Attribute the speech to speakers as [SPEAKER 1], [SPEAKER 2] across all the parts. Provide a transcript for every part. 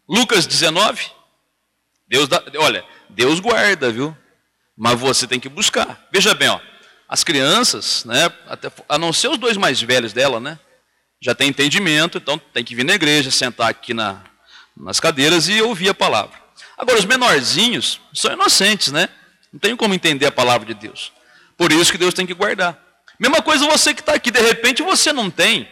[SPEAKER 1] Lucas 19. Olha, Deus guarda, viu? Mas você tem que buscar. Veja bem, ó, as crianças, né, a não ser os dois mais velhos dela, né, já tem entendimento, então tem que vir na igreja, sentar aqui nas cadeiras e ouvir a palavra. Agora, os menorzinhos são inocentes, né? Não tem como entender a palavra de Deus. Por isso que Deus tem que guardar. Mesma coisa você que está aqui, de repente você não tem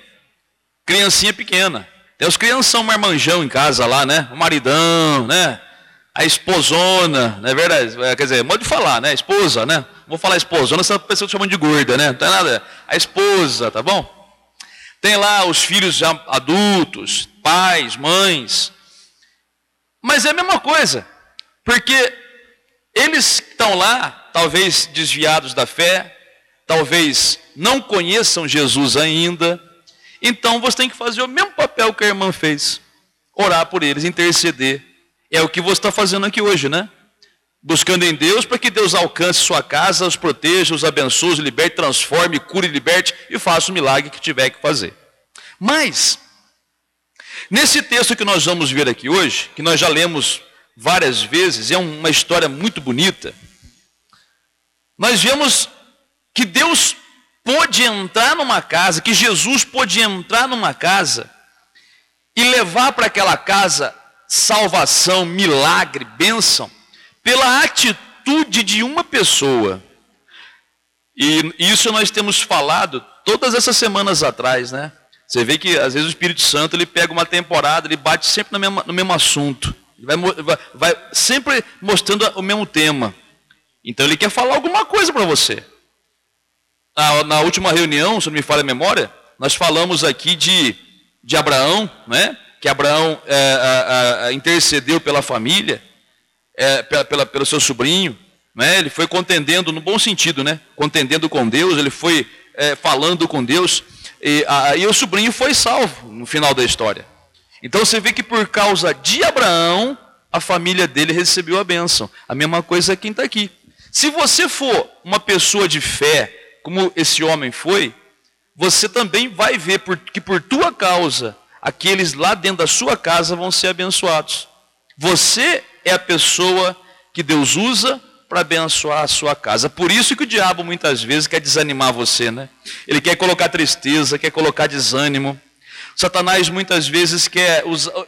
[SPEAKER 1] criancinha pequena. Tem os crianção marmanjão em casa lá, né? O maridão, né? A esposona, não é verdade? Quer dizer, modo de falar, né? Esposa, né? Vou falar esposona, essa pessoa chamando de gorda, né? Não tem nada. A esposa, tá bom? Tem lá os filhos já adultos, pais, mães. Mas é a mesma coisa. Porque eles estão lá, talvez desviados da fé, talvez não conheçam Jesus ainda. Então você tem que fazer o mesmo papel que a irmã fez. Orar por eles, interceder. É o que você está fazendo aqui hoje, né? Buscando em Deus para que Deus alcance sua casa, os proteja, os abençoe, os liberte, transforme, cure, liberte e faça o milagre que tiver que fazer. Mas, nesse texto que nós vamos ver aqui hoje, que nós já lemos várias vezes, é uma história muito bonita, nós vemos que Deus pôde entrar numa casa, que Jesus pôde entrar numa casa e levar para aquela casa salvação, milagre, bênção, pela atitude de uma pessoa. E isso nós temos falado todas essas semanas atrás, né? Você vê que às vezes o Espírito Santo ele pega uma temporada, ele bate sempre no mesmo assunto, ele vai sempre mostrando o mesmo tema. Então ele quer falar alguma coisa para você. Na última reunião, se não me falha a memória, nós falamos aqui de Abraão, né? Que Abraão intercedeu pela família, pelo seu sobrinho, né? Ele foi contendendo, no bom sentido, né? Contendendo com Deus, ele foi falando com Deus, e o sobrinho foi salvo no final da história. Então você vê que por causa de Abraão, a família dele recebeu a bênção. A mesma coisa quem está aqui. Se você for uma pessoa de fé, como esse homem foi, você também vai ver que por tua causa, aqueles lá dentro da sua casa vão ser abençoados. Você é a pessoa que Deus usa para abençoar a sua casa. Por isso que o diabo muitas vezes quer desanimar você, né? Ele quer colocar tristeza, quer colocar desânimo. Satanás muitas vezes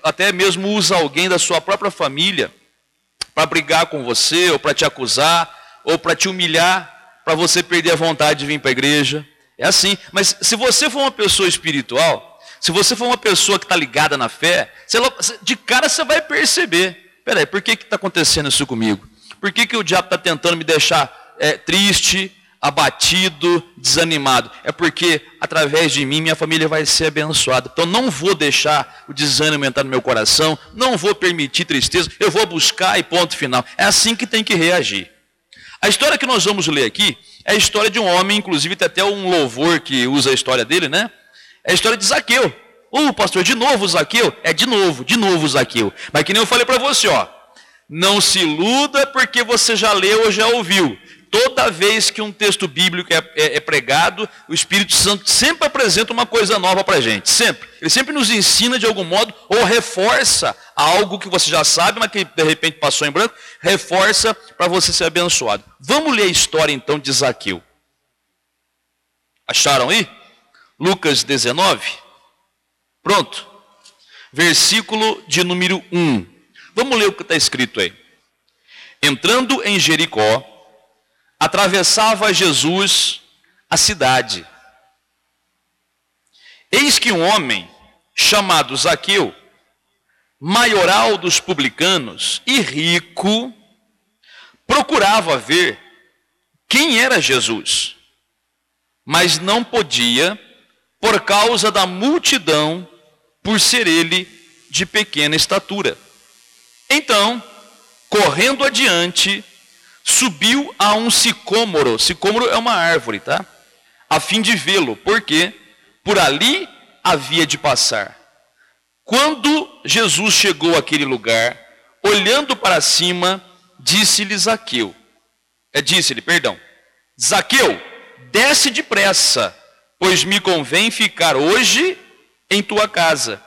[SPEAKER 1] até mesmo usa alguém da sua própria família para brigar com você, ou para te acusar, ou para te humilhar, para você perder a vontade de vir para a igreja. É assim. Mas se você for uma pessoa espiritual, se você for uma pessoa que está ligada na fé, de cara você vai perceber. Peraí, por que está acontecendo isso comigo? Por que o diabo está tentando me deixar triste, abatido, desanimado? É porque através de mim minha família vai ser abençoada. Então não vou deixar o desânimo entrar no meu coração, não vou permitir tristeza, eu vou buscar e ponto final. É assim que tem que reagir. A história que nós vamos ler aqui é a história de um homem, inclusive tem até um louvor que usa a história dele, né? É a história de Zaqueu. Pastor, de novo Zaqueu? De novo Zaqueu. Mas que nem eu falei para você, ó, não se iluda porque você já leu ou já ouviu. Toda vez que um texto bíblico é pregado, o Espírito Santo sempre apresenta uma coisa nova para a gente, sempre. Ele sempre nos ensina de algum modo, ou reforça algo que você já sabe, mas que de repente passou em branco, reforça para você ser abençoado. Vamos ler a história então de Zaqueu. Acharam aí? Lucas 19. Pronto. Versículo de número 1. Vamos ler o que está escrito aí. Entrando em Jericó, atravessava Jesus a cidade. Eis que um homem chamado Zaqueu, maioral dos publicanos e rico, procurava ver quem era Jesus, mas não podia por causa da multidão, por ser ele de pequena estatura. Então, correndo adiante, subiu a um sicômoro. Sicômoro é uma árvore, tá? A fim de vê-lo, porque por ali havia de passar. Quando Jesus chegou àquele lugar, olhando para cima, disse-lhe Zaqueu. Zaqueu, desce depressa, pois me convém ficar hoje em tua casa.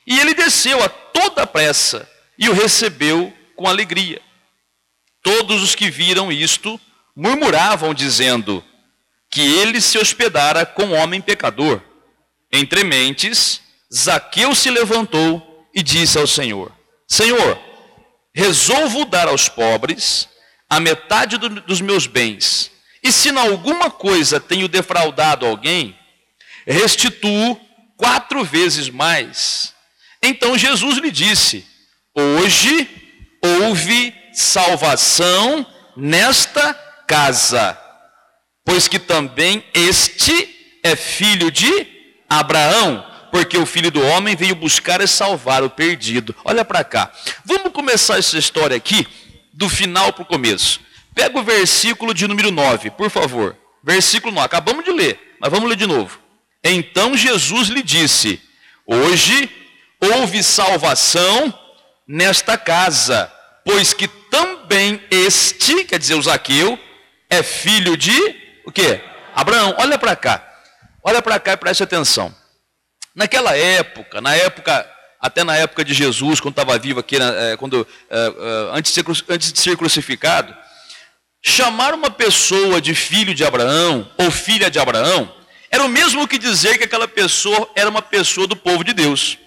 [SPEAKER 1] E ele desceu a toda pressa e o recebeu com alegria. Todos os que viram isto murmuravam, dizendo que ele se hospedara com um homem pecador. Entre mentes, Zaqueu se levantou e disse ao Senhor: Senhor, resolvo dar aos pobres a metade dos meus bens, e se em alguma coisa tenho defraudado alguém, restituo 4 vezes mais. Então Jesus lhe disse: hoje houve salvação nesta casa, pois que também este é filho de Abraão, porque o Filho do Homem veio buscar e salvar o perdido. Olha para cá, vamos começar essa história aqui do final para o começo. Pega o versículo de número 9, por favor. Versículo 9, acabamos de ler, mas vamos ler de novo. Então Jesus lhe disse: hoje houve salvação nesta casa, pois que também este, quer dizer, o Zaqueu, é filho de, o quê? Abraão. Olha para cá e preste atenção. Naquela época, até na época de Jesus, quando estava vivo aqui, antes de ser crucificado, chamar uma pessoa de filho de Abraão ou filha de Abraão era o mesmo que dizer que aquela pessoa era uma pessoa do povo de Deus.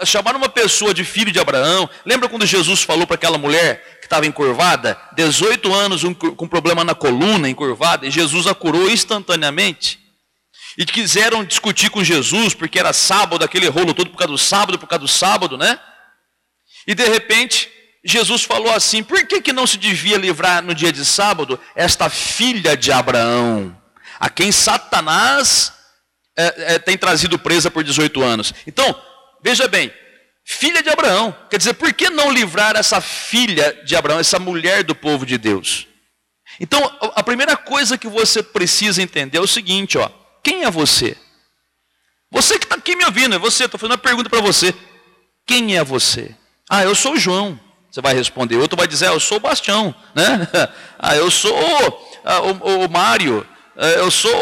[SPEAKER 1] Chamar uma pessoa de filho de Abraão, lembra quando Jesus falou para aquela mulher que estava encurvada, 18 anos com problema na coluna, encurvada, e Jesus a curou instantaneamente? E quiseram discutir com Jesus, porque era sábado, aquele rolo todo por causa do sábado, né? E de repente, Jesus falou assim: por que não se devia livrar no dia de sábado esta filha de Abraão, a quem Satanás tem trazido presa por 18 anos? Então, veja bem, filha de Abraão, quer dizer, por que não livrar essa filha de Abraão, essa mulher do povo de Deus? Então, a primeira coisa que você precisa entender é o seguinte, ó: quem é você? Você que está aqui me ouvindo, é você, estou fazendo uma pergunta para você. Quem é você? Ah, eu sou o João. Você vai responder. Outro vai dizer: eu sou o Bastião, né? Ah, eu sou o Mário. Eu sou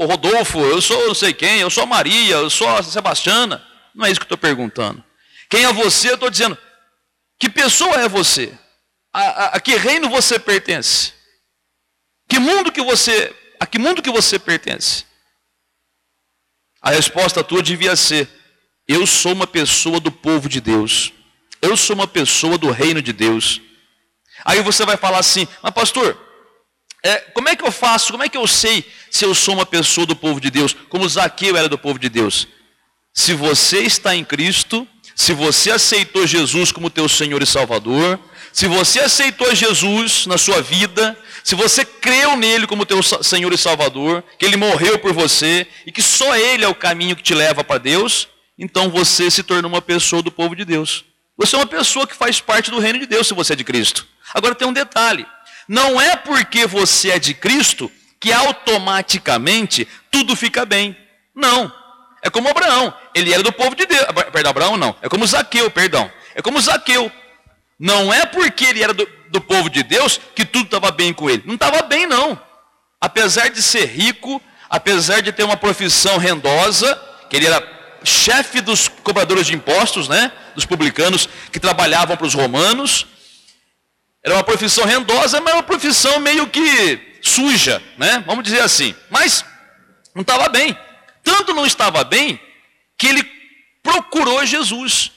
[SPEAKER 1] o Rodolfo. Eu sou não sei quem. Eu sou a Maria. Eu sou a Sebastiana. Não é isso que eu estou perguntando. Quem é você? Eu estou dizendo: que pessoa é você? A que reino você pertence? A que mundo que você pertence? A resposta tua devia ser: eu sou uma pessoa do povo de Deus. Eu sou uma pessoa do reino de Deus. Aí você vai falar assim: mas pastor, como é que eu faço? Como é que eu sei se eu sou uma pessoa do povo de Deus? Como Zaqueu era do povo de Deus. Se você está em Cristo, se você aceitou Jesus como teu Senhor e Salvador, se você aceitou Jesus na sua vida, se você creu nele como teu Senhor e Salvador, que ele morreu por você e que só ele é o caminho que te leva para Deus, então você se tornou uma pessoa do povo de Deus. Você é uma pessoa que faz parte do reino de Deus se você é de Cristo. Agora tem um detalhe: não é porque você é de Cristo que automaticamente tudo fica bem. Não. É como Abraão, ele era do povo de Deus. Perdão, Abraão não. É como Zaqueu, perdão. É como Zaqueu. Não é porque ele era do povo de Deus que tudo estava bem com ele. Não estava bem, não. Apesar de ser rico, apesar de ter uma profissão rendosa, que ele era chefe dos cobradores de impostos, né? Dos publicanos que trabalhavam para os romanos. Era uma profissão rendosa, mas uma profissão meio que suja, né? Vamos dizer assim. Mas não estava bem. Tanto não estava bem que ele procurou Jesus.